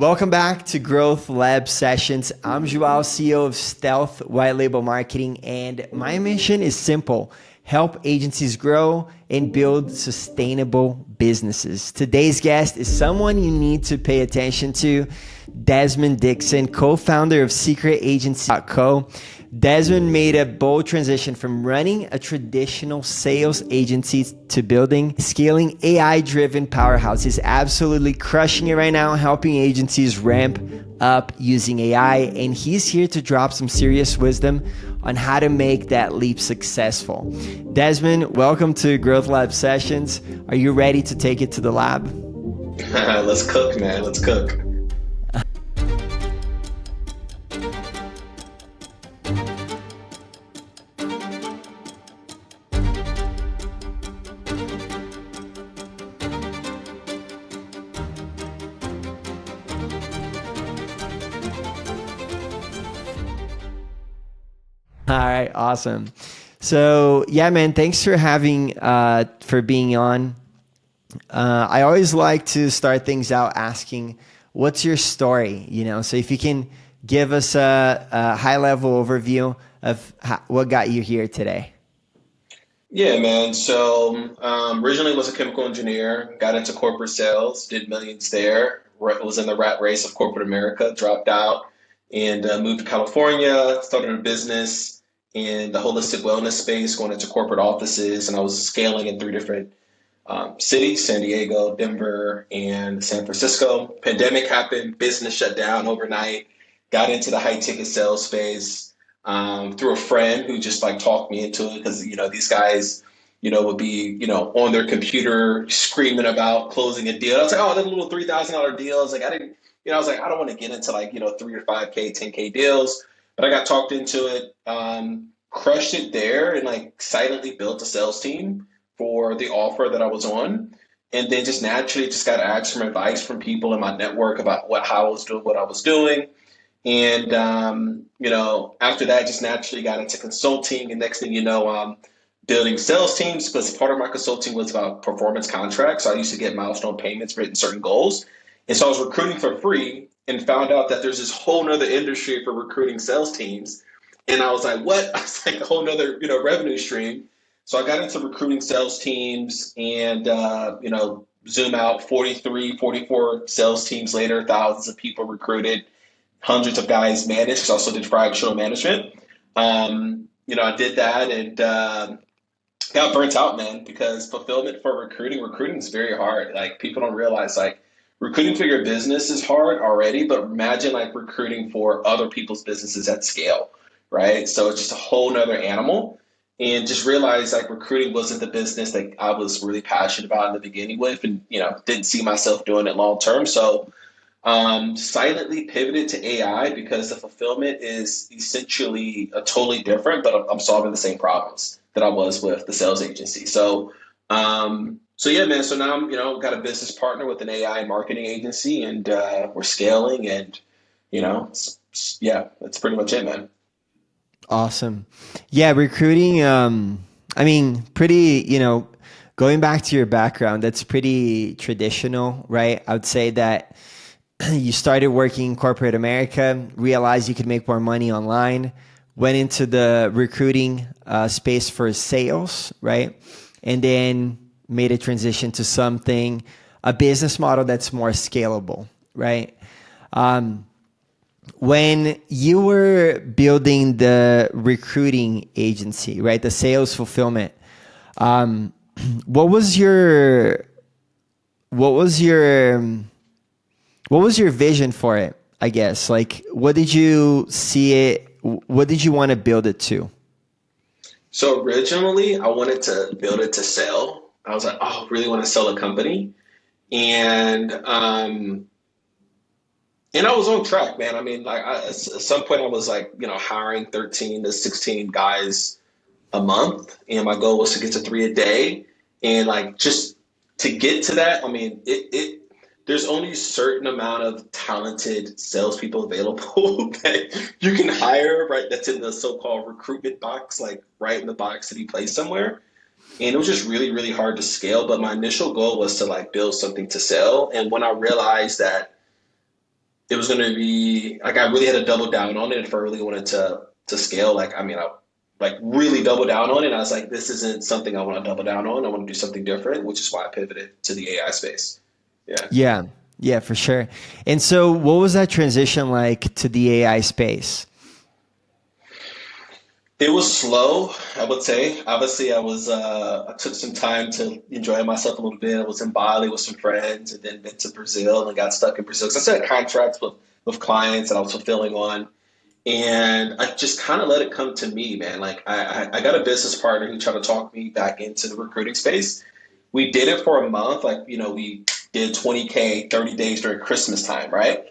Welcome back to Growth Lab Sessions. I'm Jowau, CEO of Stealth White Label Marketing, and my mission is simple: help agencies grow and build sustainable businesses. Today's guest is someone you need to pay attention to, Desmond Dixon, co-founder of secretagency.co. Desmond made a bold transition from running a traditional sales agency to building, scaling AI-driven powerhouse. He's absolutely crushing it right now, helping agencies ramp up using AI. And he's here to drop some serious wisdom on how to make that leap successful. Desmond, welcome to Growth Lab Sessions. Are you ready to take it to the lab? Let's cook, man. Let's cook. All right, awesome. So yeah, man, thanks for being on. I always like to start things out asking, what's your story? So if you can give us a high level overview of what got you here today. Yeah, man. So originally was a chemical engineer, got into corporate sales, did millions there, was in the rat race of corporate America, dropped out, and moved to California, started a business in the holistic wellness space, going into corporate offices, and I was scaling in three different cities: San Diego, Denver, and San Francisco. Pandemic happened, business shut down overnight, got into the high ticket sales space through a friend who just like talked me into it because, these guys, would be, on their computer screaming about closing a deal. I was like, oh, that little $3,000 deals. Like, I didn't, I was like, I don't want to get into like, 3 or 5K, 10K deals, but I got talked into it, crushed it there, and like silently built a sales team for the offer that I was on. And then just naturally just got to ask some advice from people in my network about how I was doing what I was doing. And, after that, just naturally got into consulting. And next thing you know, building sales teams, because part of my consulting was about performance contracts. So I used to get milestone payments for hitting certain goals. And so I was recruiting for free and found out that there's this whole nother industry for recruiting sales teams. And I was like, what? I was like, a whole nother, revenue stream. So I got into recruiting sales teams and, zoom out 43, 44 sales teams later, thousands of people recruited, hundreds of guys managed, because I also did fractional management. I did that and got burnt out, man, because fulfillment for recruiting is very hard. Like, people don't realize, like, recruiting for your business is hard already, but imagine like recruiting for other people's businesses at scale, right? So it's just a whole nother animal. And just realized like recruiting wasn't the business that I was really passionate about in the beginning with, and didn't see myself doing it long term. So silently pivoted to AI because the fulfillment is essentially a totally different, but I'm solving the same problems that I was with the sales agency. So yeah, man. So now I'm, got a business partner with an AI marketing agency, and we're scaling, and that's pretty much it, man. Awesome. Yeah, recruiting, going back to your background, that's pretty traditional, right? I would say that you started working in corporate America, realized you could make more money online, went into the recruiting space for sales, right? And then made a transition to a business model that's more scalable, right? When you were building the recruiting agency, right, the sales fulfillment, what was your vision for it? I guess, like, what did you see it? What did you want to build it to? So originally, I wanted to build it to sell. I was like, oh, I really want to sell a company, and I was on track, man. I mean, like, at some point I was like, hiring 13 to 16 guys a month, and my goal was to get to 3 a day. And like, just to get to that, I mean, there's only a certain amount of talented salespeople available that you can hire, right? That's in the so-called recruitment box, like right in the box to be placed somewhere. And it was just really, really hard to scale. But my initial goal was to like build something to sell. And when I realized that it was going to be like I really had to double down on it if I really wanted to scale. Like I mean, I like really double down on it. I was like, this isn't something I want to double down on. I want to do something different, which is why I pivoted to the AI space. Yeah. Yeah, yeah, for sure. And so, what was that transition like to the AI space? It was slow, I would say. Obviously, I took some time to enjoy myself a little bit. I was in Bali with some friends, and then been to Brazil and got stuck in Brazil. So I still had contracts with clients that I was fulfilling on, and I just kind of let it come to me, man. Like I got a business partner who tried to talk me back into the recruiting space. We did it for a month, like we did 20K 30 days during Christmas time, right?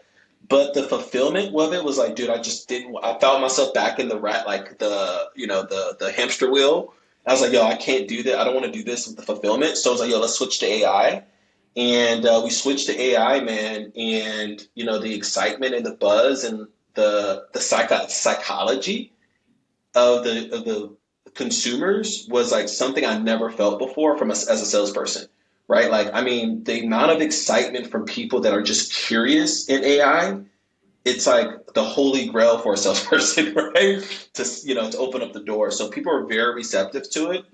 But the fulfillment of it was like, dude, I just didn't. I found myself back in the rat, like the hamster wheel. I was like, yo, I can't do that. I don't want to do this with the fulfillment. So I was like, yo, let's switch to AI. And we switched to AI, man. And the excitement and the buzz and the psychology of the consumers was like something I never felt before as a salesperson, right? Like, I mean, the amount of excitement from people that are just curious in AI, it's like the holy grail for a salesperson, right? To open up the door. So people are very receptive to it,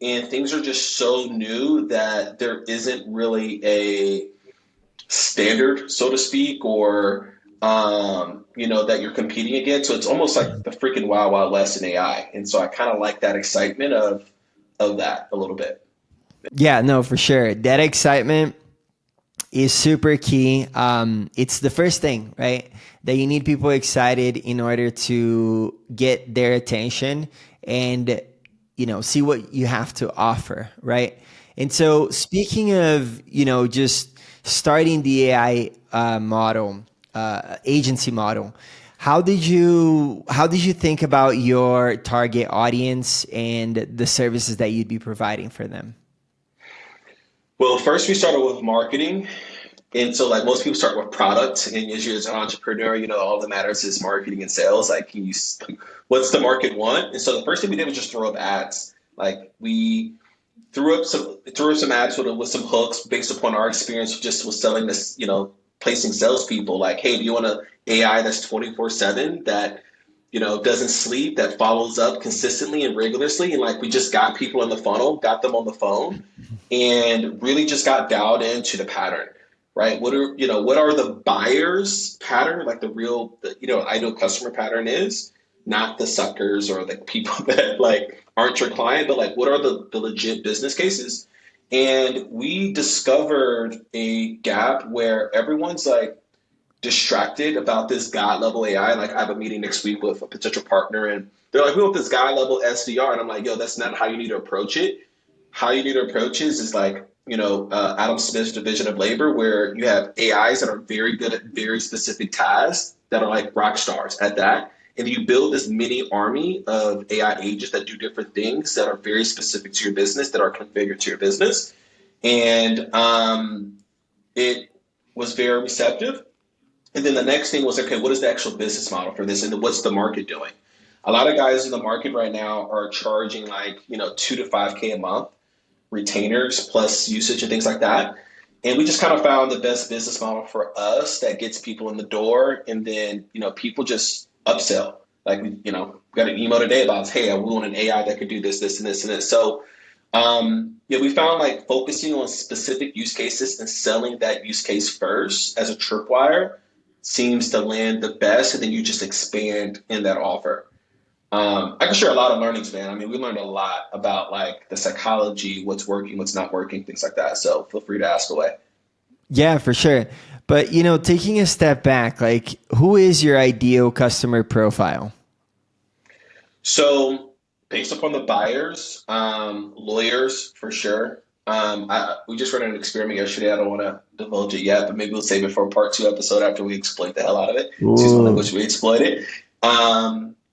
and things are just so new that there isn't really a standard, so to speak, or that you're competing against. So it's almost like the freaking wild, wild west in AI. And so I kind of like that excitement of that a little bit. Yeah, no, for sure. That excitement is super key. It's the first thing, right? That you need people excited in order to get their attention and see what you have to offer, right? And so, speaking of just starting the AI model, agency model, how did you think about your target audience and the services that you'd be providing for them? Well, first we started with marketing. And so, like most people start with product, and as an entrepreneur, all that matters is marketing and sales. Like, what's the market want? And so, the first thing we did was just throw up ads. Like, we threw up some ads with some hooks based upon our experience just with selling this, placing salespeople. Like, hey, do you want an AI that's 24/7 that doesn't sleep, that follows up consistently and rigorously? And like, we just got people in the funnel, got them on the phone, and really just got dialed into the pattern, right? What are the buyers pattern, like the real, ideal customer pattern is, not the suckers or the people that like aren't your client, but like what are the legit business cases? And we discovered a gap where everyone's like distracted about this God level AI. Like I have a meeting next week with a potential partner, and they're like, we want this God level SDR. And I'm like, yo, that's not how you need to approach it. How you need to approach is like, Adam Smith's division of labor, where you have AIs that are very good at very specific tasks that are like rock stars at that. And you build this mini army of AI agents that do different things that are very specific to your business, that are configured to your business. And it was very receptive. And then the next thing was, okay, what is the actual business model for this? And what's the market doing? A lot of guys in the market right now are charging like, 2 to 5K a month retainers plus usage and things like that. And we just kind of found the best business model for us that gets people in the door. And then, people just upsell. Like, got an email today about, hey, we want an AI that could do this, this, and this, and this. So, we found like focusing on specific use cases and selling that use case first as a tripwire seems to land the best. And then you just expand in that offer. I can share a lot of learnings, man. I mean, we learned a lot about like the psychology, what's working, what's not working, things like that. So feel free to ask away. Yeah, for sure. But taking a step back, like who is your ideal customer profile? So based upon the buyers, lawyers for sure. We just ran an experiment yesterday. I don't want to divulge it yet, but maybe we'll save it for a part 2 episode after we exploit the hell out of it. Excuse my Ooh. language, we exploit it.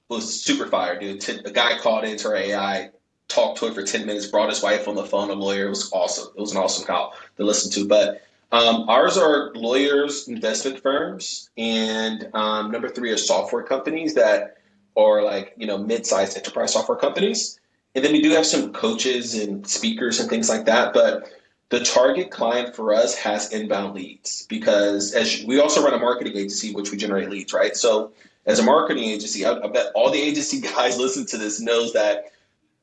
Was super fire, dude. A guy called into our AI, talked to it for 10 minutes, brought his wife on the phone, a lawyer. It was awesome. It was an awesome call to listen to. But ours are lawyers, investment firms, and number 3 are software companies that are like, mid-sized enterprise software companies. And then we do have some coaches and speakers and things like that. But The target client for us has inbound leads because we also run a marketing agency, which we generate leads, right? So as a marketing agency, I bet all the agency guys listen to this knows that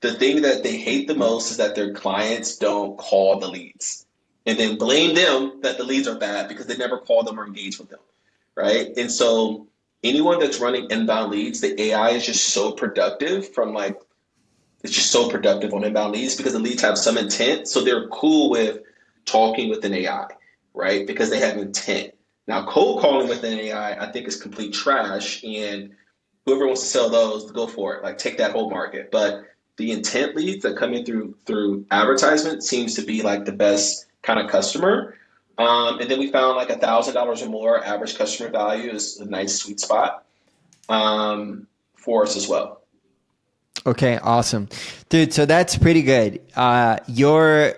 the thing that they hate the most is that their clients don't call the leads and then blame them that the leads are bad because they never call them or engage with them, right? And so anyone that's running inbound leads, the AI is just so productive from like it's just so productive on inbound leads because the leads have some intent. So they're cool with talking with an AI, right? Because they have intent. Now, cold calling with an AI, I think is complete trash. And whoever wants to sell those, go for it. Like take that whole market. But the intent leads that come in through advertisement seems to be like the best kind of customer. And then we found like $1,000 or more average customer value is a nice sweet spot for us as well. Okay, awesome. Dude, so that's pretty good. Your,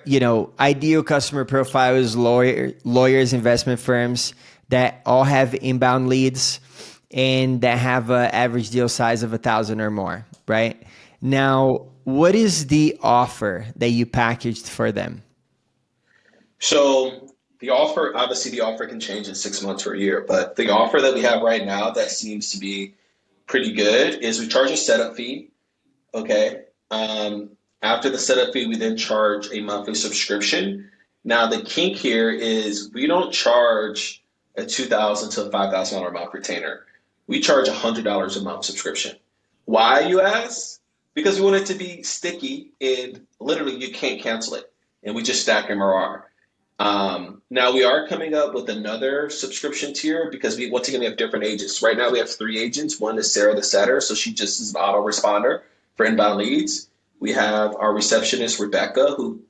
ideal customer profile is lawyers, investment firms that all have inbound leads and that have an average deal size of 1,000 or more, right? Now, what is the offer that you packaged for them? So obviously the offer can change in 6 months or a year, but the offer that we have right now that seems to be pretty good is we charge a setup fee. Okay. After the setup fee, we then charge a monthly subscription. Now, the kink here is we don't charge a $2,000 to $5,000 a month retainer. We charge $100 a month subscription. Why, you ask? Because we want it to be sticky and literally you can't cancel it. And we just stack MRR. Now we are coming up with another subscription tier because once again, we have different agents. Right now we have 3 agents. One is Sarah the setter. So she just is an auto responder for inbound leads. We have our receptionist, Rebecca, who,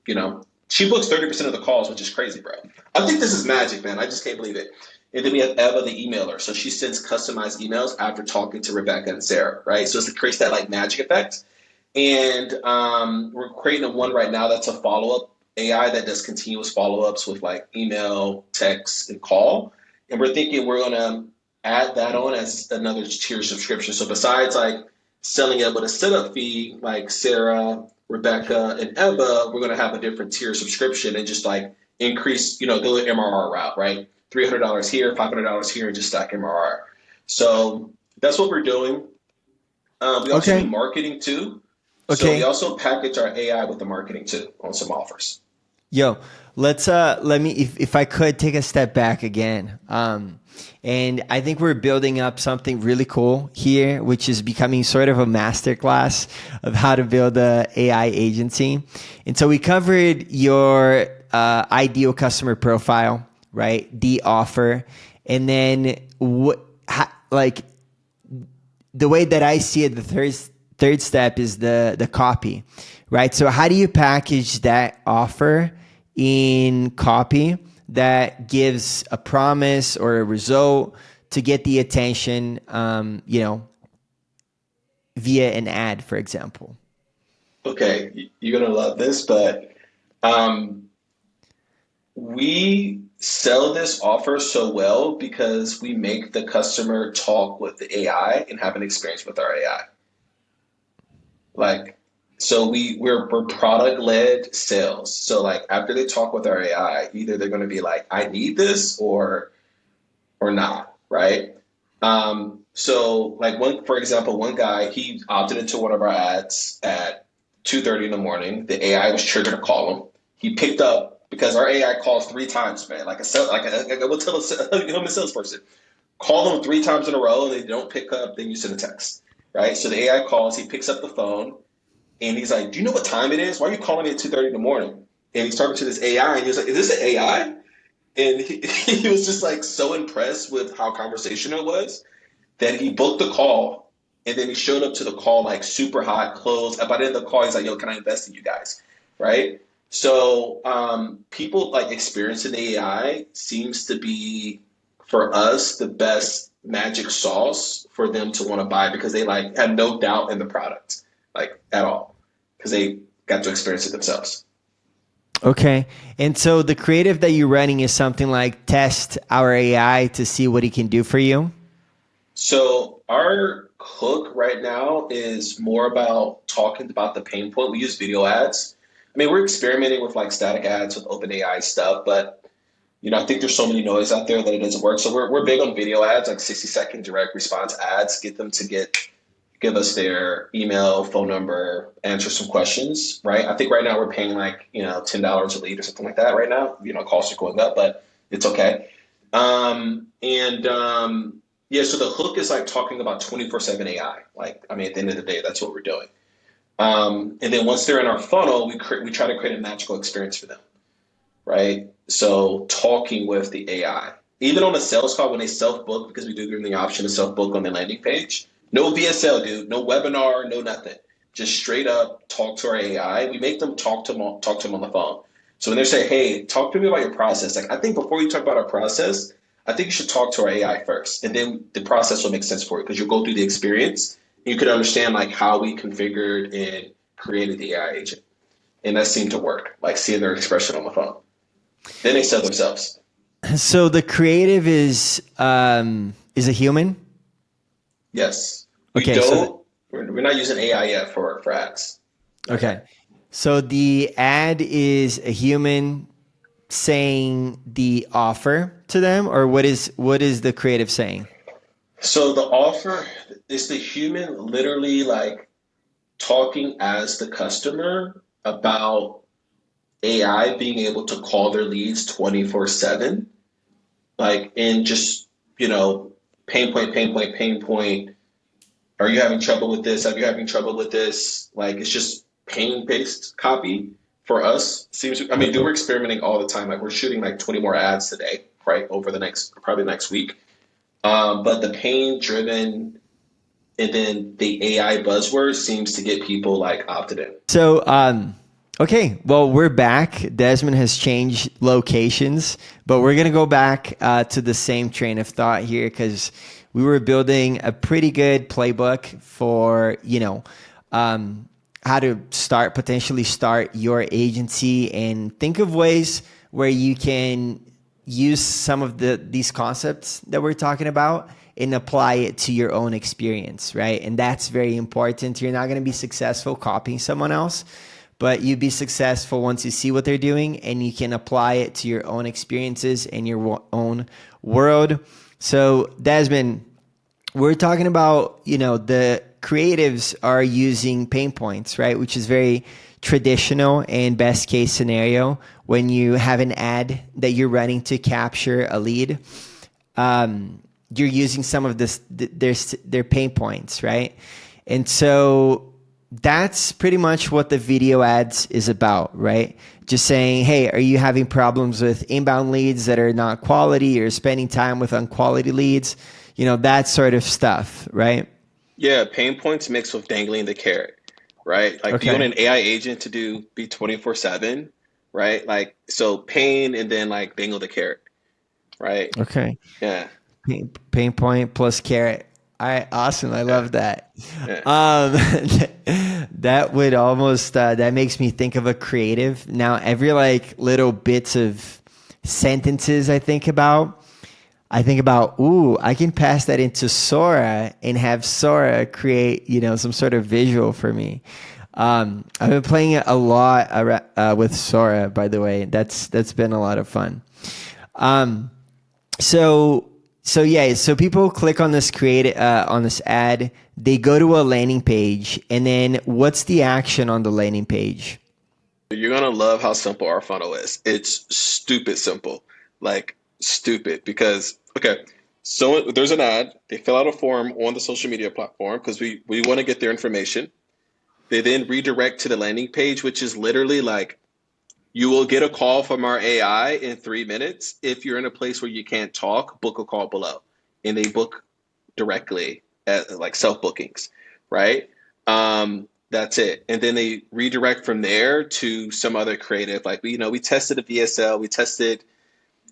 she books 30% of the calls, which is crazy, bro. I think this is magic, man. I just can't believe it. And then we have Eva, the emailer. So she sends customized emails after talking to Rebecca and Sarah, right? So it creates that like magic effect. And we're creating a one right now that's a follow-up AI that does continuous follow-ups with like email, text, and call. And we're thinking we're going to add that on as another tier subscription. So besides like selling it with a setup fee, like Sarah, Rebecca, and Eva, we're going to have a different tier subscription and just like increase, go the MRR route, right? $300 here, $500 here, and just stack MRR. So that's what we're doing. We also do marketing too. So we also package our AI with the marketing too on some offers. Yo, let me, if I could take a step back again. And I think we're building up something really cool here, which is becoming sort of a masterclass of how to build a AI agency. And so we covered your ideal customer profile, right? The offer, and then the way that I see it, the third step is the copy, right? So how do you package that offer in copy that gives a promise or a result to get the attention, via an ad, for example? Okay, you're going to love this, but we sell this offer so well because we make the customer talk with the AI and have an experience with our AI. So we're product-led sales. So like after they talk with our AI, either they're going to be like, I need this or not, right? So like for example, one guy, he opted into one of our ads at 2:30 in the morning. The AI was triggered to call him. He picked up because our AI calls 3 times, man. I will tell a salesperson, call them 3 times in a row and they don't pick up, then you send a text, right? So the AI calls, he picks up the phone and he's like, do you know what time it is? Why are you calling me at 2:30 in the morning? And he's talking to this AI and he was like, is this an AI? And he was just like so impressed with how conversational it was that he booked the call and then he showed up to the call like super hot, closed. And by the end of the call, he's like, yo, can I invest in you guys? Right? So people like experiencing the AI seems to be, for us, the best magic sauce for them to want to buy because they like have no doubt in the product, like at all, because they got to experience it themselves. Okay. And so the creative that you're running is something like test our AI to see what it can do for you? So our hook right now is more about talking about the pain point. We use video ads. I mean, we're experimenting with like static ads with OpenAI stuff, but I think there's so many noise out there that it doesn't work. So we're big on video ads, like 60-second direct response ads, get them to give us their email, phone number, answer some questions, right? I think right now we're paying like, $10 a lead or something like that right now. Costs are going up, but it's okay. And yeah, so the hook is like talking about 24/7 AI. Like, I mean, at the end of the day, that's what we're doing. And then once they're in our funnel, we try to create a magical experience for them, right? So talking with the AI, even on a sales call when they self book, because we do give them the option to self book on the landing page. No VSL, dude. No webinar. No nothing. Just straight up talk to our AI. We make them talk to them on the phone. So when they say, "Hey, talk to me about your process," like I think before you talk about our process, I think you should talk to our AI first, and then the process will make sense for you because you'll go through the experience. And you could understand like how we configured and created the AI agent, and that seemed to work. Like seeing their expression on the phone. Then they sell themselves. So the creative is a human. Yes. We Okay, so don't, we're not using AI yet for ads. Not okay, yet. so the ad is a human saying the offer to them, or what is the creative saying? So the offer is the human literally like talking as the customer about AI being able to call their leads 24/7, like, and just, you know, pain point, pain point, pain point. Are you having trouble with this? Are you having trouble with this? Like, it's just pain based copy for us. I mean, dude, we're experimenting all the time. Like, we're shooting like 20 more ads today, right? Over the probably next week. But the pain driven and then the AI buzzword seems to get people like opted in. So, okay, well, we're back. Desmond has changed locations, but we're gonna go back to the same train of thought here because we were building a pretty good playbook for how to potentially start your agency and think of ways where you can use some of these concepts that we're talking about and apply it to your own experience, right? And that's very important. You're not going to be successful copying someone else, but you'd be successful once you see what they're doing and you can apply it to your own experiences and your own world. So, Desmond, we're talking about, the creatives are using pain points, right? Which is very traditional and best case scenario when you have an ad that you're running to capture a lead. You're using some of their pain points, right? And so that's pretty much what the video ads is about, right? Just saying, hey, are you having problems with inbound leads that are not quality or spending time with unquality leads? That sort of stuff, right? Yeah, pain points mixed with dangling the carrot, right? Like, do you want Okay. an AI agent to be 24/7, right? Like, so pain and then like dangle the carrot, right? Okay. Yeah, Pain point plus carrot. All right, awesome. I yeah, love that. yeah. Um, that would almost that makes me think of a creative. Now, every like little bits of sentences I think about, ooh, I can pass that into Sora and have Sora create, some sort of visual for me. I've been playing it a lot with Sora, by the way. That's been a lot of fun. Um, so yeah, so people click on this on this ad, they go to a landing page, and then what's the action on the landing page? You're gonna love how simple our funnel is. It's stupid simple, like stupid. Because okay, so there's an ad. They fill out a form on the social media platform because we want to get their information. They then redirect to the landing page, which is literally like you will get a call from our AI in 3 minutes. If you're in a place where you can't talk, book a call below, and they book directly at like self bookings, right? That's it. And then they redirect from there to some other creative. Like we tested a VSL, we tested,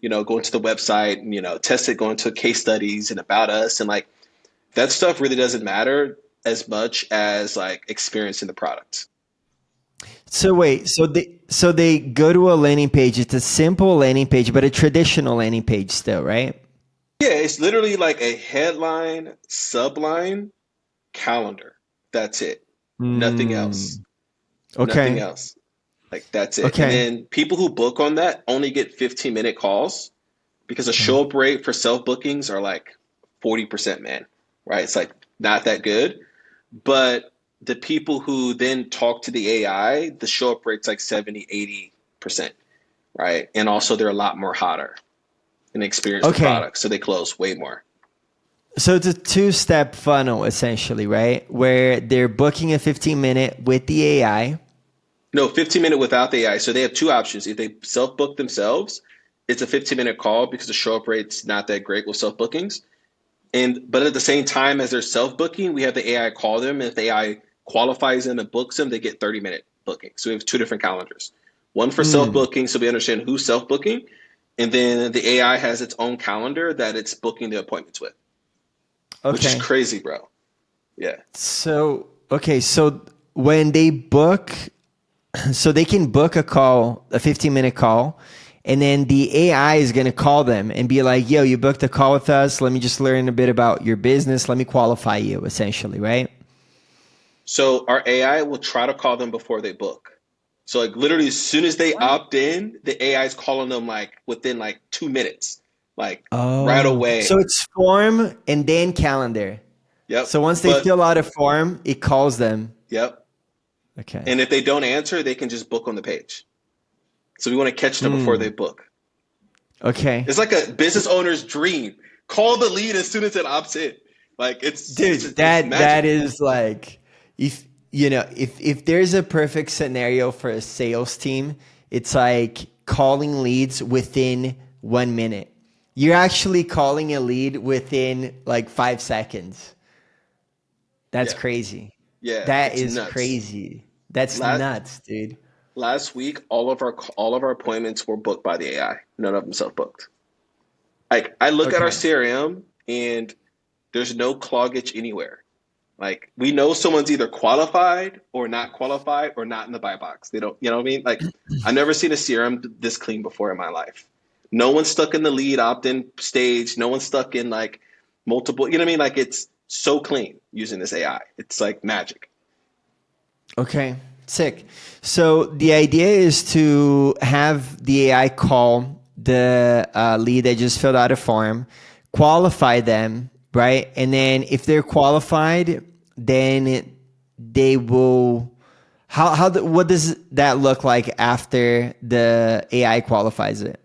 going to the website and tested going to case studies and about us, and like that stuff really doesn't matter as much as like experience in the product. So wait, so they go to a landing page. It's a simple landing page, but a traditional landing page still, right? Yeah, it's literally like a headline, subline, calendar. That's it. Nothing else. Hmm. Nothing Okay. else. Like that's it. And Okay. then people who book on that only get 15-minute calls because the Okay. show up rate for self bookings are like 40%, man. Right? It's like not that good. But the people who then talk to the AI, the show up rate's like 70, 80%. Right? And also they're a lot more hotter and experience the Okay. product. So they close way more. So it's a two-step funnel essentially, right? Where they're booking a 15-minute with the AI. No, 15-minute without the AI. So they have two options. If they self book themselves, it's a 15-minute call because the show up rate's not that great with self bookings. But at the same time as they're self booking, we have the AI call them. And if the AI qualifies them and books them, they get 30-minute booking. So we have two different calendars. One for self Mm, booking, so we understand who's self booking, and then the AI has its own calendar that it's booking the appointments with, which is okay. crazy, bro. Yeah. So when they book, so they can book a call, a 15-minute call, and then the AI is going to call them and be like, yo, you booked a call with us. Let me just learn a bit about your business. Let me qualify you, essentially, right? So our AI will try to call them before they book. So like literally as soon as they What? opt in, the AI is calling them like within like 2 minutes, like right Oh, so away. it's form and then calendar. Yep. So once they But fill out a form, it calls them. yep. Okay. And if they don't answer, they can just book on the page. So we want to catch them before they Hmm. book. Okay. It's like a business owner's dream. Call the lead as soon as it opts in. Like Dude, it's that magic. is like, if if there's a perfect scenario for a sales team, it's like calling leads within 1 minute. You're actually calling a lead within like 5 seconds. That's Yeah. crazy. Yeah. That It's is nuts. crazy. That's Last nuts, dude. last week, all of our appointments were booked by the AI. None of them self booked. Like I look at our Okay. CRM and there's no cloggage anywhere. Like we know someone's either qualified or not in the buy box. They don't, you know what I mean? Like I've never seen a CRM this clean before in my life. No one's stuck in the lead opt-in stage. No one's stuck in like multiple, you know what I mean? Like it's so clean using this AI. It's like magic. Okay, sick. So the idea is to have the AI call the lead that just filled out a form, qualify them, right? And then if they're qualified, then they will. What does that look like after the AI qualifies it?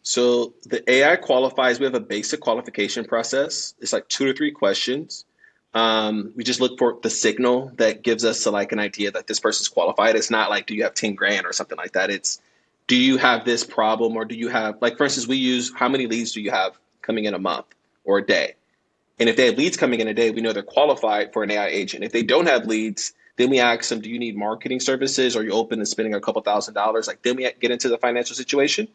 So the AI qualifies. We have a basic qualification process. It's like 2 to 3 questions. We just look for the signal that gives us like an idea that this person's qualified. It's not like, do you have 10 grand or something like that? It's, do you have this problem or do you have, like, for instance, we use how many leads do you have coming in a month or a day? And if they have leads coming in a day, we know they're qualified for an AI agent. If they don't have leads, then we ask them, do you need marketing services? Are you open to spending a couple $1,000s? Like, then we get into the financial situation.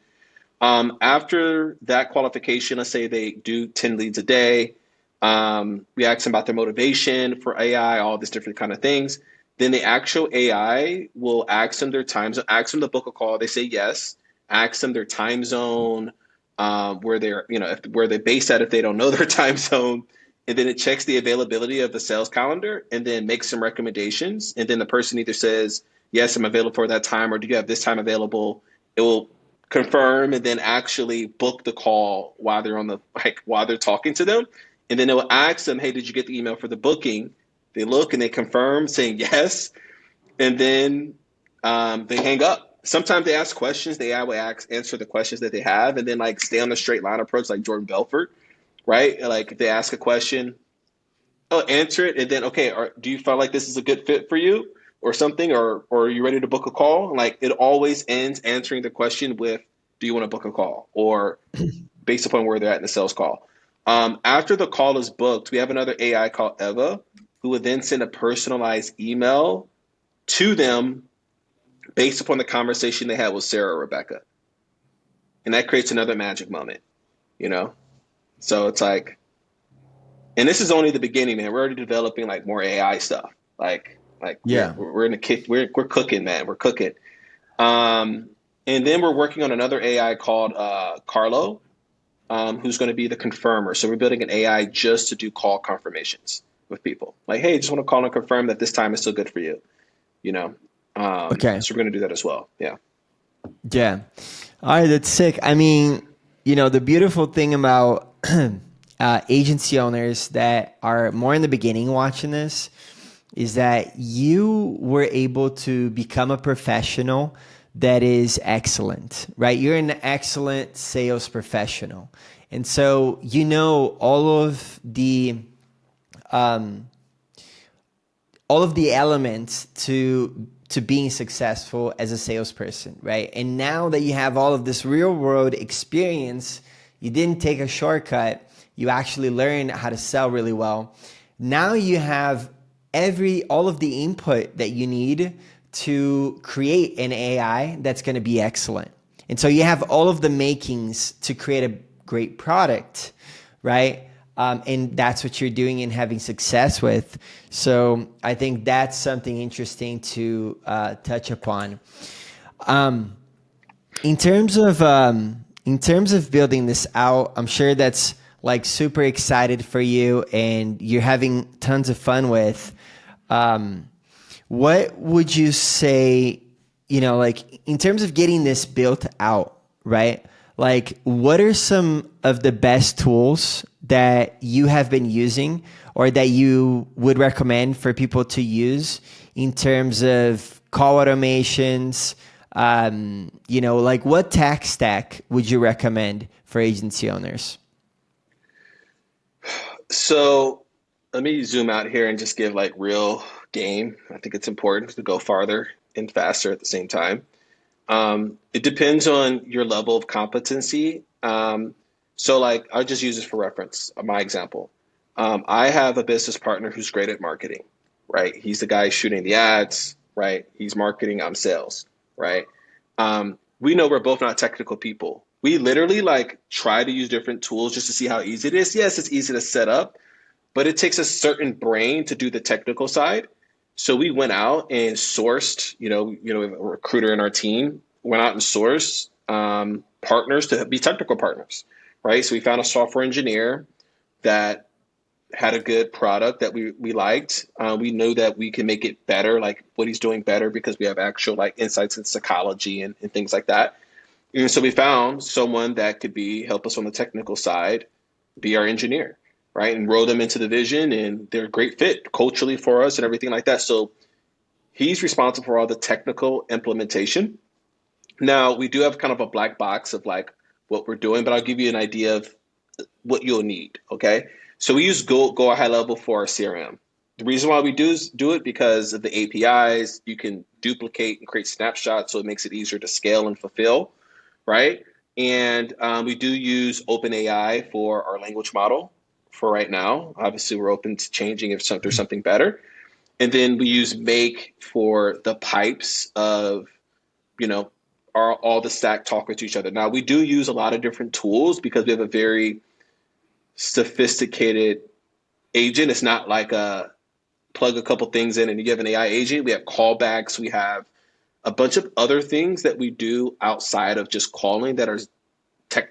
After that qualification, let's say they do 10 leads a day. We ask them about their motivation for AI, all these different kind of things. Then the actual AI will ask them their time zone, ask them to book a call. They say yes. Ask them their time zone, where they're, where they're based at if they don't know their time zone. And then it checks the availability of the sales calendar and then makes some recommendations. And then the person either says, yes, I'm available for that time, or do you have this time available? It will confirm and then actually book the call while they're while they're talking to them. And then it will ask them, hey, did you get the email for the booking? They look and they confirm saying yes. And then they hang up. Sometimes they ask questions. The AI will answer the questions that they have and then like stay on the straight line approach like Jordan Belfort, right? Like if they ask a question, oh, answer it. And then, okay, do you feel like this is a good fit for you or something? Or are you ready to book a call? Like it always ends answering the question with, do you want to book a call? Or based upon where they're at in the sales call. After the call is booked, we have another AI called Eva who would then send a personalized email to them based upon the conversation they had with Sarah or Rebecca. And that creates another magic moment, you know? So it's like, and this is only the beginning, man. We're already developing like more AI stuff. Like Yeah. we're in the kick. We're cooking, man. We're cooking. Um, and then we're working on another AI called Carlo, who's going to be the confirmer. So we're building an AI just to do call confirmations with people. Like, hey, just want to call and confirm that this time is still good for you. You know. Okay. So we're going to do that as well. Yeah. Yeah. All right, that's sick. I mean, the beautiful thing about agency owners that are more in the beginning watching this is that you were able to become a professional that is excellent, right? You're an excellent sales professional. And so, um, all of the elements to being successful as a salesperson, right? And now that you have all of this real world experience, you didn't take a shortcut. You actually learned how to sell really well. Now you have all of the input that you need to create an AI that's going to be excellent. And so you have all of the makings to create a great product, right? And that's what you're doing and having success with. So I think that's something interesting to touch upon. Um, in terms of building this out, I'm sure that's like super excited for you and you're having tons of fun with. What would you say, like in terms of getting this built out, right? Like, what are some of the best tools that you have been using or that you would recommend for people to use in terms of call automations? Like what tech stack would you recommend for agency owners? So let me zoom out here and just give like real game. I think it's important to go farther and faster at the same time. It depends on your level of competency. So like, I'll just use this for reference, my example. I have a business partner who's great at marketing, right? He's the guy shooting the ads, right? He's marketing, I'm sales, right? We know we're both not technical people. We literally like try to use different tools just to see how easy it is. Yes, it's easy to set up, but it takes a certain brain to do the technical side. So we went out and sourced, a recruiter in our team went out and sourced partners to be technical partners, right? So we found a software engineer that had a good product that we liked. We knew that we can make it better, like what he's doing better because we have actual like insights in psychology and things like that. And so we found someone that could help us on the technical side, be our engineer, right? And roll them into the vision and they're a great fit culturally for us and everything like that. So he's responsible for all the technical implementation. Now we do have kind of a black box of like what we're doing, but I'll give you an idea of what you'll need. Okay. So we use Go High Level for our CRM. The reason why we do it because of the APIs, you can duplicate and create snapshots. So it makes it easier to scale and fulfill. Right. And we do use OpenAI for our language model for right now. Obviously, we're open to changing if there's something better. And then we use Make for the pipes of, all the stack talking to each other. Now, we do use a lot of different tools because we have a very sophisticated agent. It's not like plug a couple things in and you have an AI agent. We have callbacks. We have a bunch of other things that we do outside of just calling that are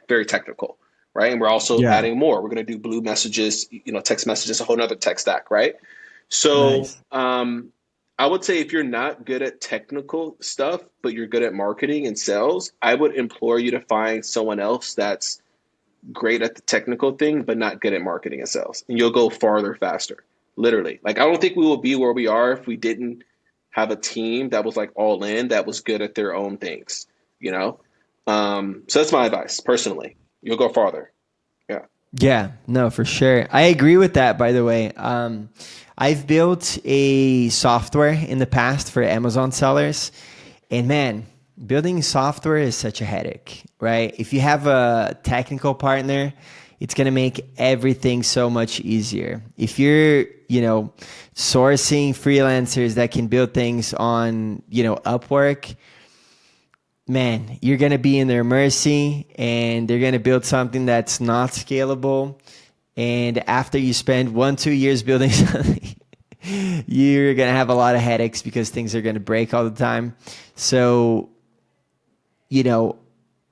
very technical, right? And we're also Yeah. adding more. We're going to do blue messages, text messages, a whole nother tech stack, right? So Nice. I would say if you're not good at technical stuff, but you're good at marketing and sales, I would implore you to find someone else that's great at the technical thing, but not good at marketing and sales. And you'll go farther faster, literally. Like, I don't think we will be where we are if we didn't have a team that was like all in, that was good at their own things, So that's my advice personally. You'll go farther. Yeah. Yeah, no, for sure. I agree with that, by the way. I've built a software in the past for Amazon sellers, and man, building software is such a headache, right? If you have a technical partner, it's going to make everything so much easier. If you're, sourcing freelancers that can build things on, Upwork, man, you're going to be in their mercy and they're going to build something that's not scalable. And after you spend 1-2 years building something, you're going to have a lot of headaches because things are going to break all the time. So,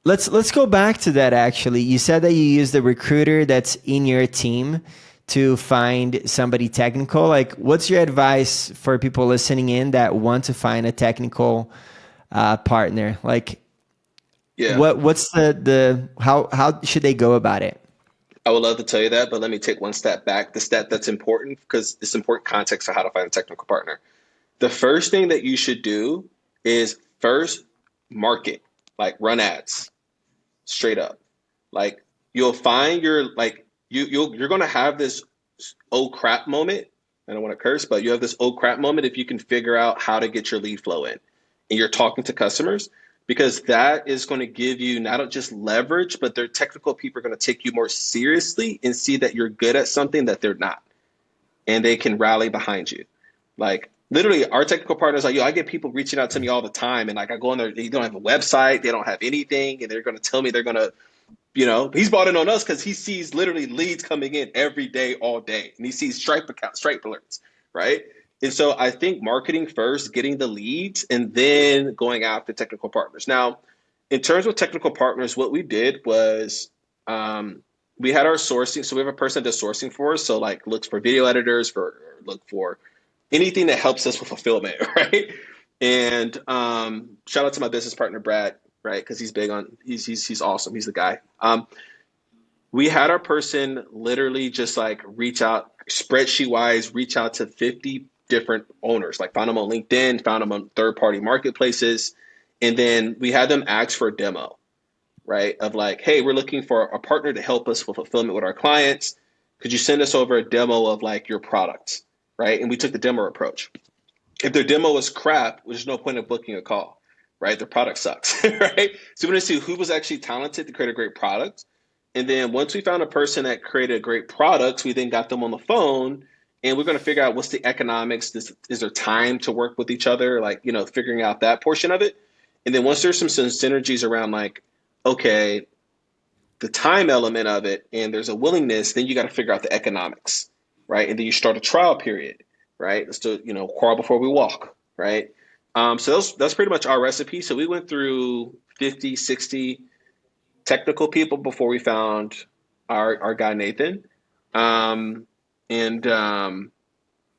let's go back to that actually. You said that you use the recruiter that's in your team to find somebody technical? Like, what's your advice for people listening in that want to find a technical partner? Like, Yeah, what's the how should they go about it? I would love to tell you that, but let me take one step back. The step that's important because it's important context for how to find a technical partner. The first thing that you should do is first market, like run ads straight up. Like you'll find your like you're gonna have this oh crap moment. I don't want to curse, but you have this oh crap moment if you can figure out how to get your lead flow in and you're talking to customers because that is going to give you not just leverage, but their technical people are going to take you more seriously and see that you're good at something that they're not, and they can rally behind you. Like literally, our technical partners, like yo, I get people reaching out to me all the time, and like I go on there, they don't have a website, they don't have anything, and they're going to tell me they're going to, he's bought in on us because he sees literally leads coming in every day, all day, and he sees Stripe accounts, Stripe alerts, right? And so I think marketing first, getting the leads, and then going after technical partners. Now, in terms of technical partners, what we did was we had our sourcing. So we have a person that does sourcing for us. So like looks for video editors, look for anything that helps us with fulfillment, right? And shout out to my business partner, Brad, right? Because he's big on, he's awesome. He's the guy. We had our person literally just like reach out, spreadsheet wise, reach out to 50 different owners, like found them on LinkedIn, found them on third-party marketplaces. And then we had them ask for a demo, right? Of like, hey, we're looking for a partner to help us with fulfillment with our clients. Could you send us over a demo of like your products, right? And we took the demo approach. If their demo was crap, there's no point of booking a call, right? Their product sucks, right? So we're going to see who was actually talented to create a great product. And then once we found a person that created great products, we then got them on the phone and we're going to figure out what's the economics. Is there time to work with each other? Like, figuring out that portion of it. And then once there's some synergies around like, okay, the time element of it, and there's a willingness, then you got to figure out the economics, right? And then you start a trial period, right? Let's do, crawl before we walk, right? So that's pretty much our recipe. So we went through 50, 60 technical people before we found our guy, Nathan.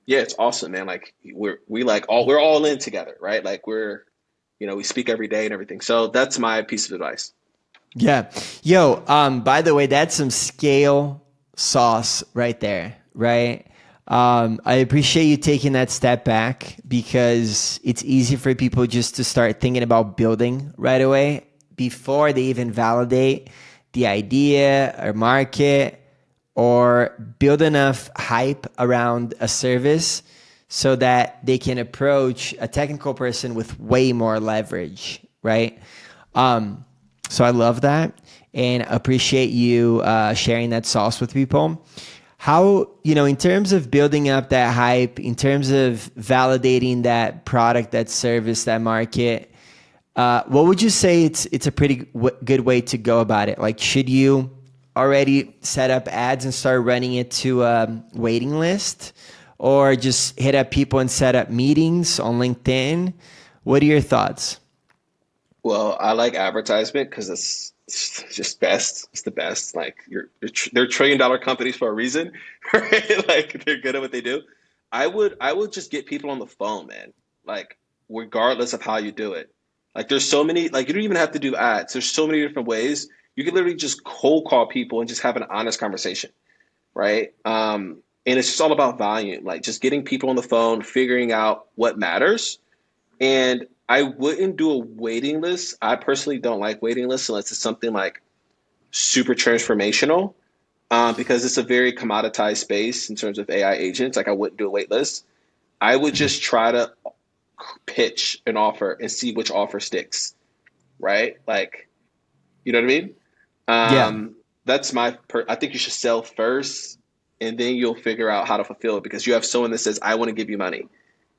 Yeah, it's awesome, man. Like we're all in together, right? Like we speak every day and everything. So that's my piece of advice. Yeah. Yo, by the way, that's some scale sauce right there, right? I appreciate you taking that step back because it's easy for people just to start thinking about building right away before they even validate the idea or market or build enough hype around a service so that they can approach a technical person with way more leverage, right? So I love that and appreciate you sharing that sauce with people. How, in terms of building up that hype, in terms of validating that product, that service, that market, what would you say it's a pretty good way to go about it? Like, should you already set up ads and start running it to a waiting list, or just hit up people and set up meetings on LinkedIn? What are your thoughts? Well, I like advertisement because it's just best. It's the best. Like they're $1 trillion companies for a reason, right? Like they're good at what they do. I would just get people on the phone, man. Like regardless of how you do it. Like there's so many. Like you don't even have to do ads. There's so many different ways. You can literally just cold call people and just have an honest conversation, right? And it's just all about volume. Like just getting people on the phone, figuring out what matters. And I wouldn't do a waiting list. I personally don't like waiting lists unless it's something like super transformational, because it's a very commoditized space in terms of AI agents. Like I wouldn't do a wait list. I would just try to pitch an offer and see which offer sticks, right? Like, you know what I mean? Yeah. That's I think you should sell first and then you'll figure out how to fulfill it because you have someone that says, I want to give you money.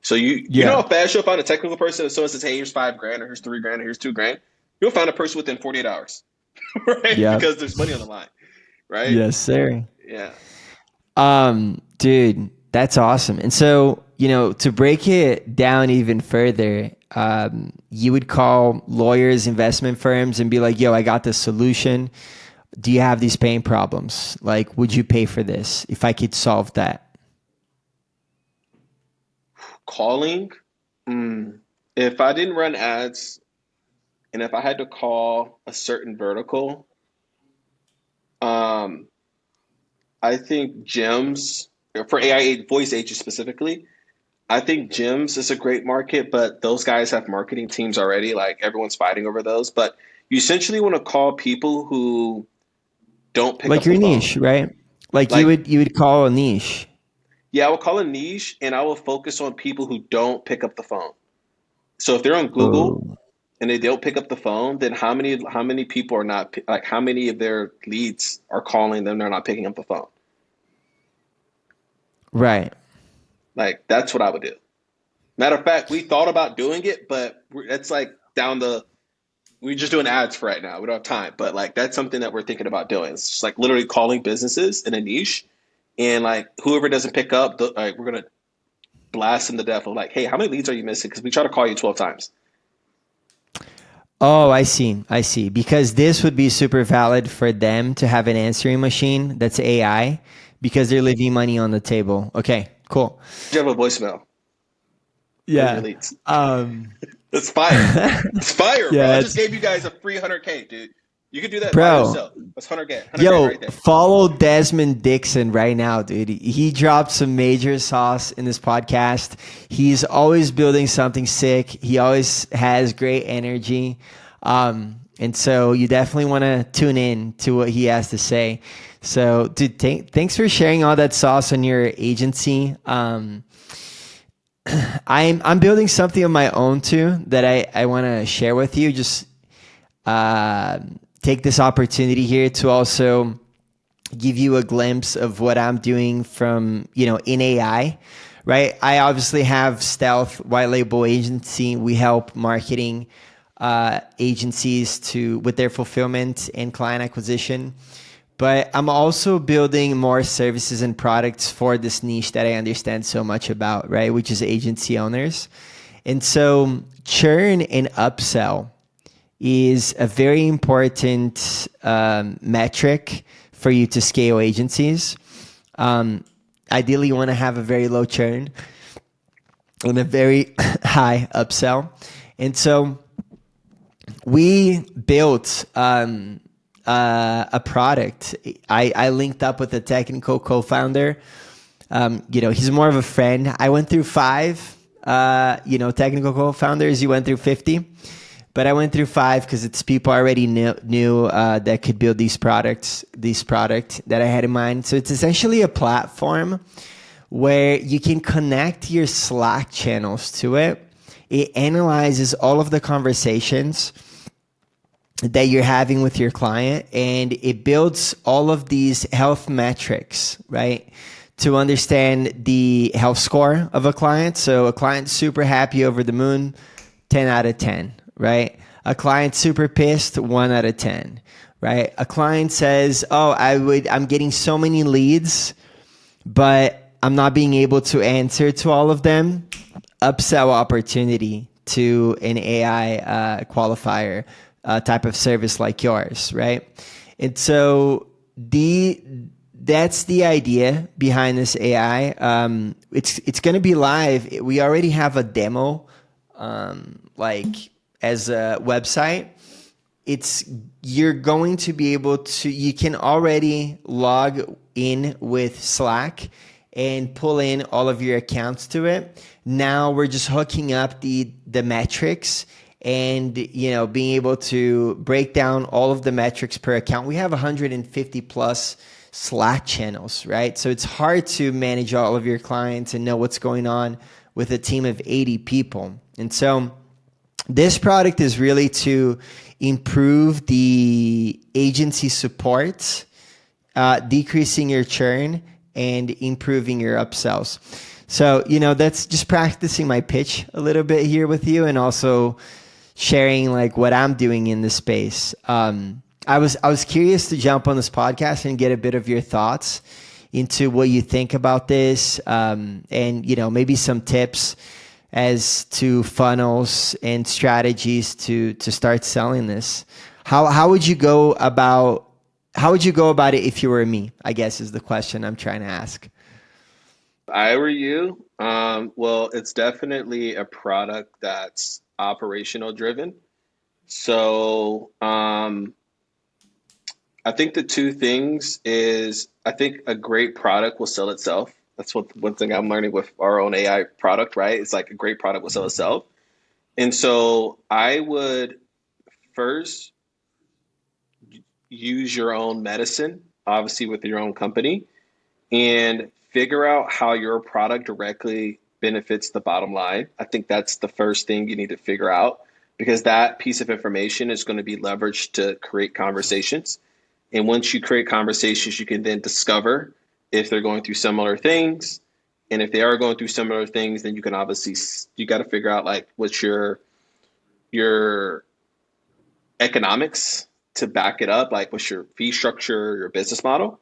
So you know how fast you'll find a technical person if someone says, hey, here's $5,000 or here's $3,000 or here's $2,000. You'll find a person within 48 hours, right? Yeah. Because there's money on the line, right? Yes, sir. Yeah. Dude, that's awesome. And so, to break it down even further, you would call lawyers, investment firms and be like, yo, I got this solution. Do you have these pain problems? Like, would you pay for this if I could solve that? Calling, mm, if I didn't run ads and if I had to call a certain vertical, um, I think gyms for AI voice agents specifically. I think gyms is a great market, but those guys have marketing teams already. Like everyone's fighting over those. But you essentially want to call people who don't pick Like up the your phone. niche, right? Like Like, you would call a niche. yeah, I will call a niche and I will focus on people who don't pick up the phone. So if they're on Google Oh, and they don't pick up the phone, then how many people are not like how many of their leads are calling them? They're not picking up the phone. right. Like that's what I would do. Matter of fact, we thought about doing it, but it's like down the. We're just doing ads for right now. We don't have time, but like that's something that we're thinking about doing. It's just like literally calling businesses in a niche, and like whoever doesn't pick up, like we're gonna blast them to death of like, hey, how many leads are you missing? Because we try to call you 12 times. Oh, I see. I see. Because this would be super valid for them to have an answering machine that's AI because they're leaving money on the table. Okay, cool. You have a voicemail from your Yeah. leads. Um, It's fire. It's fire, bro. I yeah, just it's, gave you guys a free 100K, dude. You could do that by bro. yourself. That's 100K. 100K Yo, right there. follow Desmond Dixon right now, dude. He dropped some major sauce in this podcast. He's always building something sick. He always has great energy. And so you definitely want to tune in to what he has to say. So, dude, thanks for sharing all that sauce on your agency. I'm building something of my own too that I want to share with you. Just uh, take this opportunity here to also give you a glimpse of what I'm doing from, in AI, right? I obviously have Stealth White Label Agency. We help marketing agencies with their fulfillment and client acquisition. But I'm also building more services and products for this niche that I understand so much about, right? Which is agency owners. And so churn and upsell is a very important metric for you to scale agencies. Ideally, you want to have a very low churn and a very high upsell. And so we built a product. I linked up with a technical co-founder. He's more of a friend. I went through five, technical co-founders. You went through 50. But I went through five because it's people I already knew that could build this product that I had in mind. So it's essentially a platform where you can connect your Slack channels to it. It analyzes all of the conversations that you're having with your client, and it builds all of these health metrics, right? To understand the health score of a client. So a client's super happy, over the moon, 10 out of 10. Right? A client super pissed, 1 out of 10, right? A client says, "Oh, I'm getting so many leads, but I'm not being able to answer to all of them." Upsell opportunity to an AI qualifier type of service like yours, right? And so that's the idea behind this AI. It's going to be live. We already have a demo, as a website. You're going to be able to, you can already log in with Slack and pull in all of your accounts to it. Now we're just hooking up the metrics and being able to break down all of the metrics per account. We have 150 plus Slack channels, right? So it's hard to manage all of your clients and know what's going on with a team of 80 people. And so this product is really to improve the agency support, decreasing your churn, and improving your upsells. So, that's just practicing my pitch a little bit here with you, and also sharing like what I'm doing in this space. I was curious to jump on this podcast and get a bit of your thoughts into what you think about this, and maybe some tips as to funnels and strategies to start selling this. How would you go about how would you go about it if you were me? I guess is the question I'm trying to ask. If I were you, well, it's definitely a product that's operational driven. So I think the two things is I think a great product will sell itself. That's what one thing I'm learning with our own AI product, right? It's like a great product will sell itself. And so I would first use your own medicine, obviously with your own company, and figure out how your product directly benefits the bottom line. I think that's the first thing you need to figure out because that piece of information is going to be leveraged to create conversations. And once you create conversations, you can then discover if they're going through similar things. And if they are going through similar things, then you can obviously, you got to figure out like what's your economics to back it up, like what's your fee structure, your business model.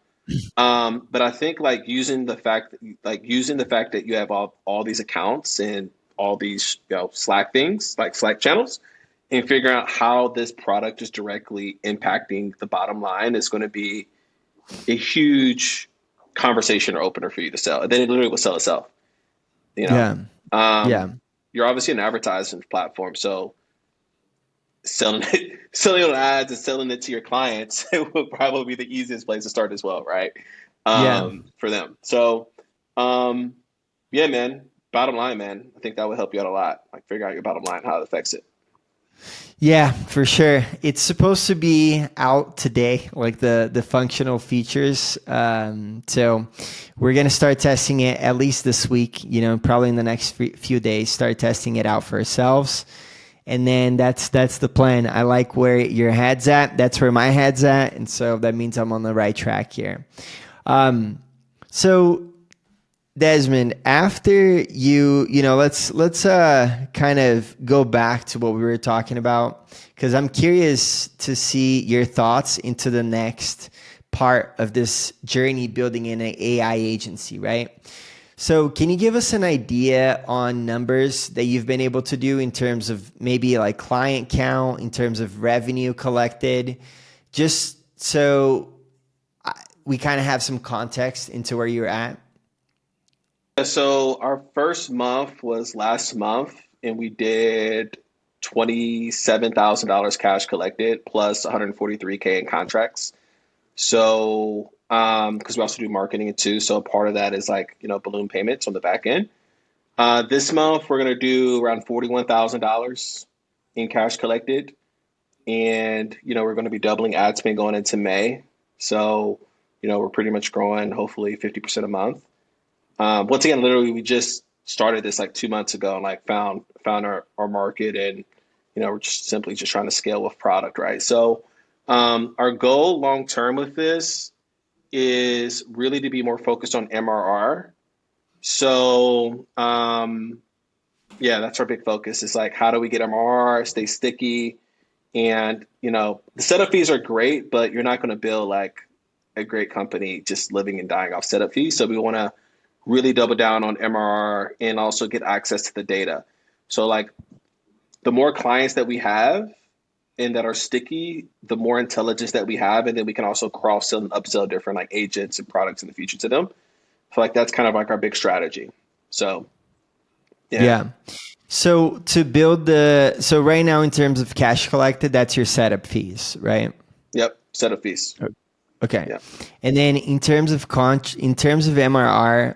But I think like using the fact that you have all these accounts and all these Slack things like Slack channels and figuring out how this product is directly impacting the bottom line is going to be a huge conversation or opener for you to sell. And then it literally will sell itself. You know, Yeah. Yeah. you're obviously an advertising platform, so selling it, selling on ads and selling it to your clients it will probably be the easiest place to start as well, right? Yeah. For them. So, um, yeah, man. Bottom line, man. I think that would help you out a lot. Like figure out your bottom line, how it affects it. Yeah, for sure. It's supposed to be out today, like the functional features. So we're gonna start testing it at least this week. You know, probably in the next few days, start testing it out for ourselves, and then that's the plan. I like where your head's at. That's where my head's at, and so that means I'm on the right track here. So Desmond, after let's kind of go back to what we were talking about because I'm curious to see your thoughts into the next part of this journey building an AI agency, right? So can you give us an idea on numbers that you've been able to do in terms of maybe like client count, in terms of revenue collected, just so we kind of have some context into where you're at? So our first month was last month, and we did $27,000 cash collected plus 143K in contracts. So, because we also do marketing too, so part of that is like balloon payments on the back end. This month we're gonna do around $41,000 in cash collected, and we're gonna be doubling ad spend going into May. So, we're pretty much growing hopefully 50% a month. Once again, literally, we just started this like 2 months ago and like found our market and we're just simply just trying to scale with product, right? So our goal long term with this is really to be more focused on MRR. So yeah, that's our big focus. Is like how do we get MRR, stay sticky, and the setup fees are great, but you're not going to build like a great company just living and dying off setup fees. So we want to really double down on MRR and also get access to the data. So like the more clients that we have and that are sticky, the more intelligence that we have. And then we can also cross sell and upsell different like agents and products in the future to them. So like that's kind of like our big strategy. So yeah. Yeah. So to build so right now in terms of cash collected, that's your setup fees, right? Yep. Setup fees. Okay. Yeah. And then in terms of MRR,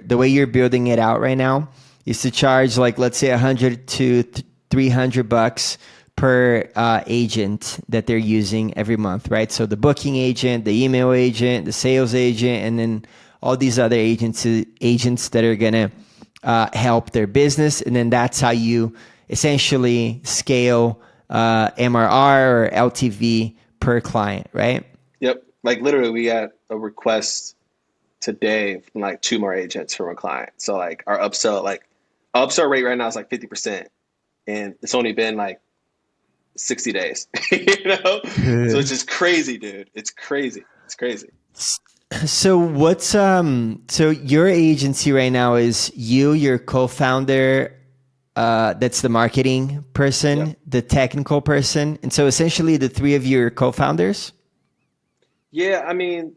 the way you're building it out right now is to charge like let's say 100 to 300 bucks per agent that they're using every month, right? So the booking agent, the email agent, the sales agent, and then all these other agents that are gonna help their business, and then that's how you essentially scale MRR or LTV per client, right? Yep. Like literally we had a request today from like 2 more agents from a client. So like our upsell rate right now is like 50%. And it's only been like 60 days. So it's just crazy, dude. It's crazy. It's crazy. So what's so your agency right now is your co-founder, that's the marketing person, Yep. the technical person, and so essentially the three of you are co-founders? Yeah, I mean,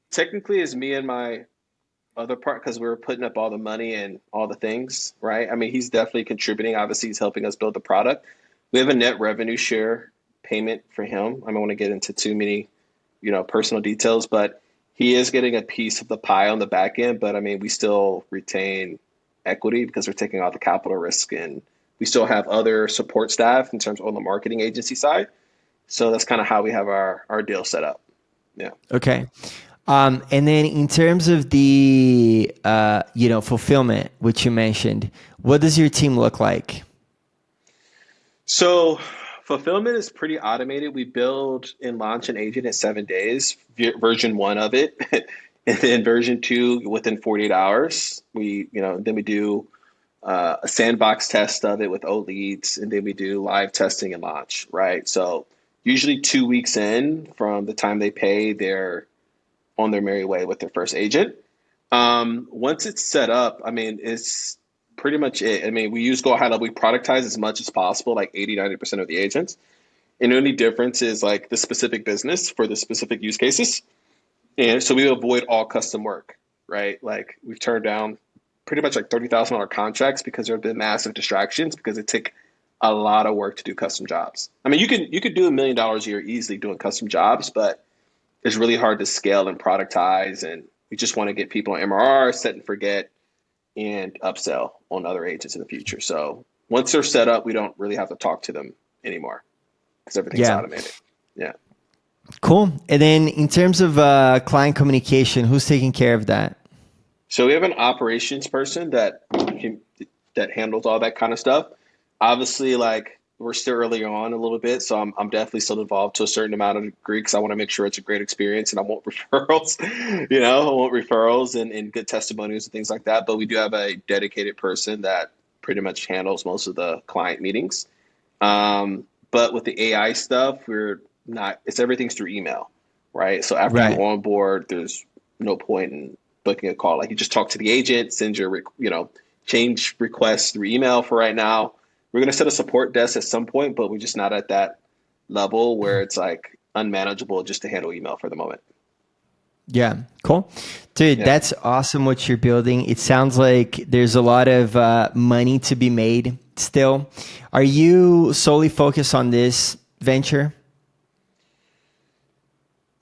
technically, it's me and my other part because we were putting up all the money and all the things, right? I mean, he's definitely contributing. Obviously, he's helping us build the product. We have a net revenue share payment for him. I don't want to get into too many, personal details, but he is getting a piece of the pie on the back end. But I mean, we still retain equity because we're taking all the capital risk, and we still have other support staff in terms of on the marketing agency side. So that's kind of how we have our deal set up. Yeah. Okay. And then in terms of the fulfillment, which you mentioned, what does your team look like? So fulfillment is pretty automated. We build and launch an agent in 7 days, version one of it. And then version two within 48 hours. Then we do a sandbox test of it with O leads, and then we do live testing and launch, right? So usually 2 weeks in from the time they pay, they're on their merry way with their first agent. Once it's set up, I mean, it's pretty much it. I mean, we use Go High Level. We productize as much as possible, like 80, 90% of the agents. And the only difference is like the specific business for the specific use cases. And so we avoid all custom work, right? Like we've turned down pretty much like $30,000 contracts because there have been massive distractions because it took a lot of work to do custom jobs. I mean, you could do $1 million a year easily doing custom jobs, but it's really hard to scale and productize. And we just want to get people on MRR, set and forget, and upsell on other agents in the future. So once they're set up, we don't really have to talk to them anymore because everything's Yeah. automated. Yeah. Cool. And then in terms of client communication, who's taking care of that? So we have an operations person that handles all that kind of stuff. Obviously, like we're still early on a little bit, so I'm definitely still involved to a certain amount of degree because I want to make sure it's a great experience and I want referrals, I want referrals and good testimonials and things like that. But we do have a dedicated person that pretty much handles most of the client meetings. But with the AI stuff, we're not. It's everything's through email, right? So after you Right. onboard, there's no point in booking a call. Like you just talk to the agent, send your change requests through email for right now. We're going to set a support desk at some point, but we're just not at that level where it's like unmanageable just to handle email for the moment. Yeah, cool. Dude, Yeah. that's awesome what you're building. It sounds like there's a lot of money to be made still. Are you solely focused on this venture?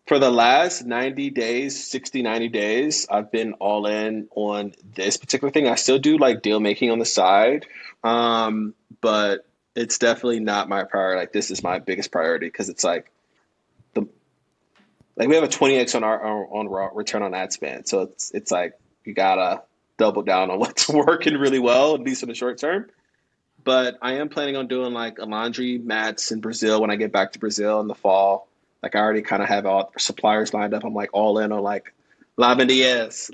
For the last 90 days, 60, 90 days, I've been all in on this particular thing. I still do like deal making on the side, but it's definitely not my priority. Like this is my biggest priority because it's the like we have a 20x on our return on ad spend. So it's like you gotta double down on what's working really well, at least in the short term. But I am planning on doing like a laundry mats in Brazil when I get back to Brazil in the fall. Like I already kind of have all suppliers lined up. I'm like all in on like lavanderias,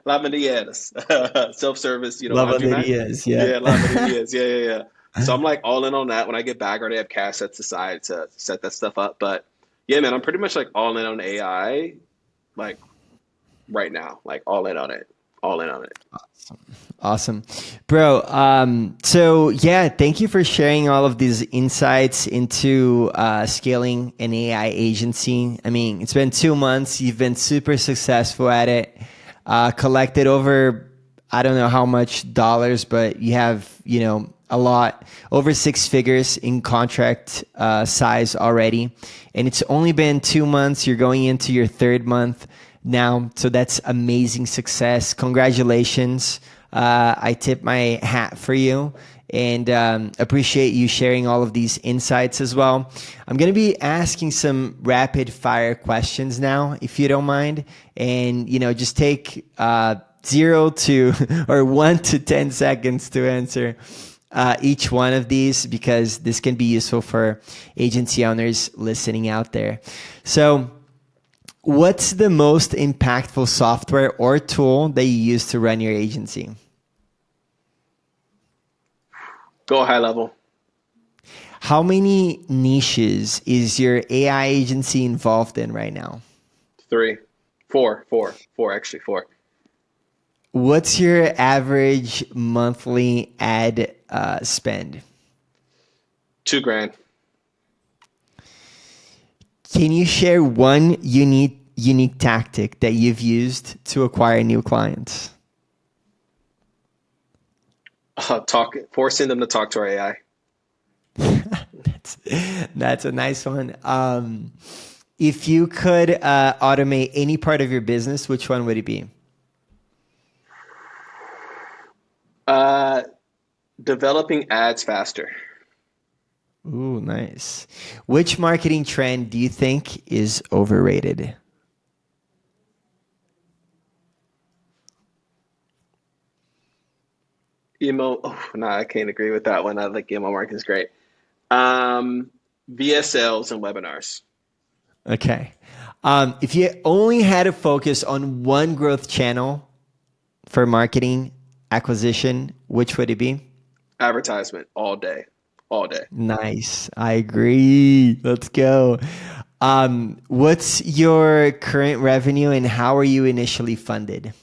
lavanderias, self-service, laundry mat. Lavanderias, yeah. Yeah, lavanderias. Yeah, yeah, yeah. So I'm like all in on that. When I get back, I already have cash sets aside to set that stuff up. But yeah, man, I'm pretty much like all in on AI, like right now, like all in on it, all in on it. Awesome. Bro, so yeah, thank you for sharing all of these insights into scaling an AI agency. I mean, it's been 2 months. You've been super successful at it. Collected over, I don't know how much dollars, but you have, a lot, over 6 figures in contract size already. And it's only been 2 months. You're going into your third month now. So that's amazing success. Congratulations. I tip my hat for you and appreciate you sharing all of these insights as well. I'm going to be asking some rapid fire questions now, if you don't mind. And, just take 0 to or 1 to 10 seconds to answer each one of these because this can be useful for agency owners listening out there. So, what's the most impactful software or tool that you use to run your agency? Go high level. How many niches is your AI agency involved in right now? 3, 4, actually 4. What's your average monthly ad spend? $2,000. Can you share one unique tactic that you've used to acquire new clients? Forcing them to talk to our AI. That's a nice one. If you could automate any part of your business, which one would it be? Developing ads faster. Ooh, nice. Which marketing trend do you think is overrated? Emo. Oh, no, I can't agree with that one. I think email marketing is great. VSLs and webinars. Okay. If you only had to focus on one growth channel for marketing acquisition, which would it be? Advertisement all day. All day. Nice. I agree. Let's go. What's your current revenue and how are you initially funded?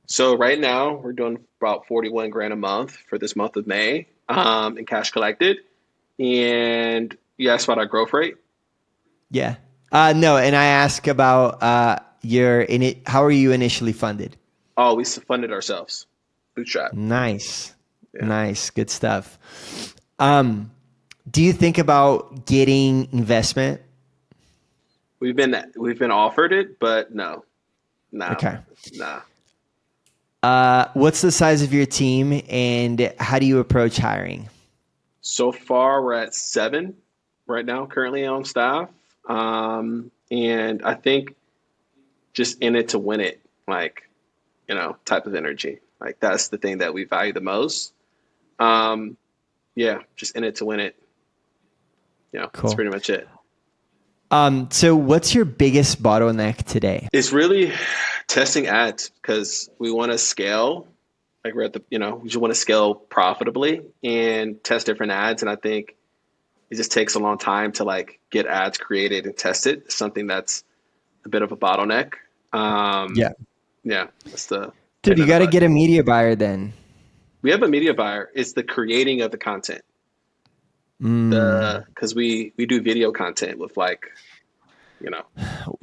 So right now we're doing about 41 grand a month for this month of May in cash collected. And you asked about our growth rate? Yeah. No, and I ask about how are you initially funded? Oh, we funded ourselves. Bootstrap. Nice. Yeah. Nice. Good stuff. Do you think about getting investment? We've been offered it, but no. Okay. Nah. What's the size of your team and how do you approach hiring? So far, we're at 7 right now, currently on staff. And I think just in it to win it, like, type of energy. Like that's the thing that we value the most. Yeah, just in it to win it. Cool. That's pretty much it. So what's your biggest bottleneck today? It's really testing ads because we want to scale. Like we're at we just want to scale profitably and test different ads. And I think it just takes a long time to like get ads created and tested. It's something that's a bit of a bottleneck. Yeah. That's the dude. You got to get a media buyer then. We have a media buyer. It's the creating of the content. Because we do video content with we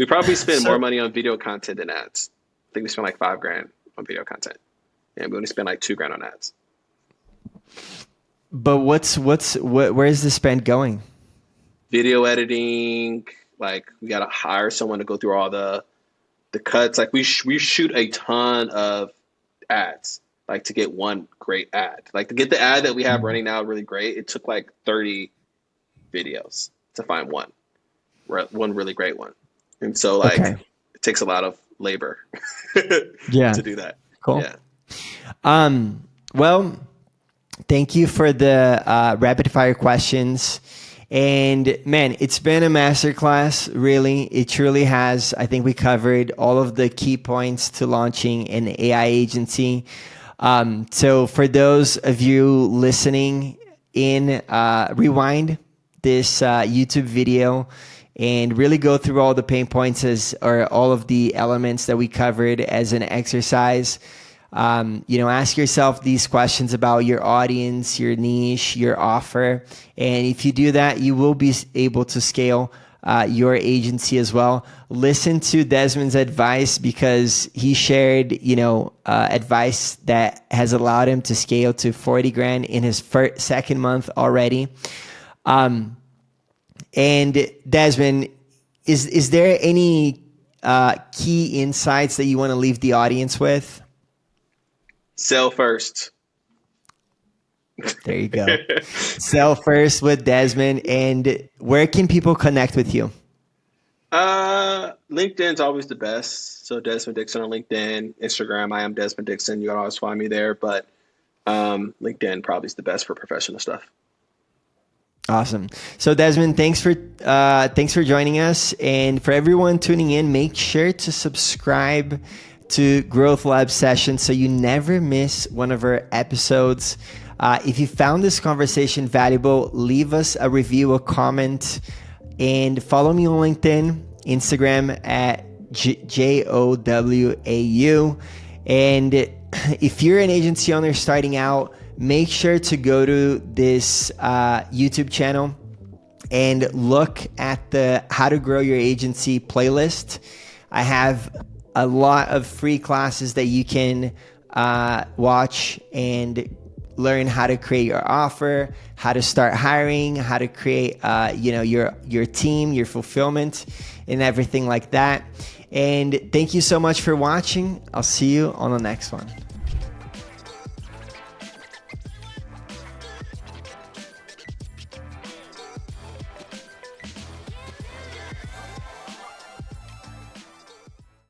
probably spend more money on video content than ads. I think we spend like $5 grand on video content, and we only spend like $2 grand on ads. But where is the spend going? Video editing, like we got to hire someone to go through all the cuts. Like we shoot a ton of ads, like to get one great ad. Like to get the ad that we have running now really great, it took like 30 videos to find one really great one. And so it takes a lot of labor to do that. Cool. Yeah. Well, thank you for the rapid fire questions. And man, it's been a masterclass, really. It truly has. I think we covered all of the key points to launching an AI agency. So for those of you listening in, rewind this YouTube video and really go through all the pain points or all of the elements that we covered as an exercise. Ask yourself these questions about your audience, your niche, your offer. And if you do that, you will be able to scale your agency as well. Listen to Desmond's advice because he shared, advice that has allowed him to scale to 40 grand in his second month already. And Desmond, is there any key insights that you want to leave the audience with? Sell first. There you go. Sell first with Desmond. And where can people connect with you? LinkedIn's always the best. So Desmond Dixon on LinkedIn, Instagram, I am Desmond Dixon. You can always find me there, but LinkedIn probably is the best for professional stuff. Awesome. So Desmond, thanks for joining us. And for everyone tuning in, make sure to subscribe to Growth Lab Sessions so you never miss one of our episodes. If you found this conversation valuable, leave us a review, a comment, and follow me on LinkedIn, Instagram at Jowau. And if you're an agency owner starting out, make sure to go to this YouTube channel and look at the How to Grow Your Agency playlist. I have a lot of free classes that you can watch and learn how to create your offer, how to start hiring, how to create your team, your fulfillment, and everything like that. And thank you so much for watching. I'll see you on the next one.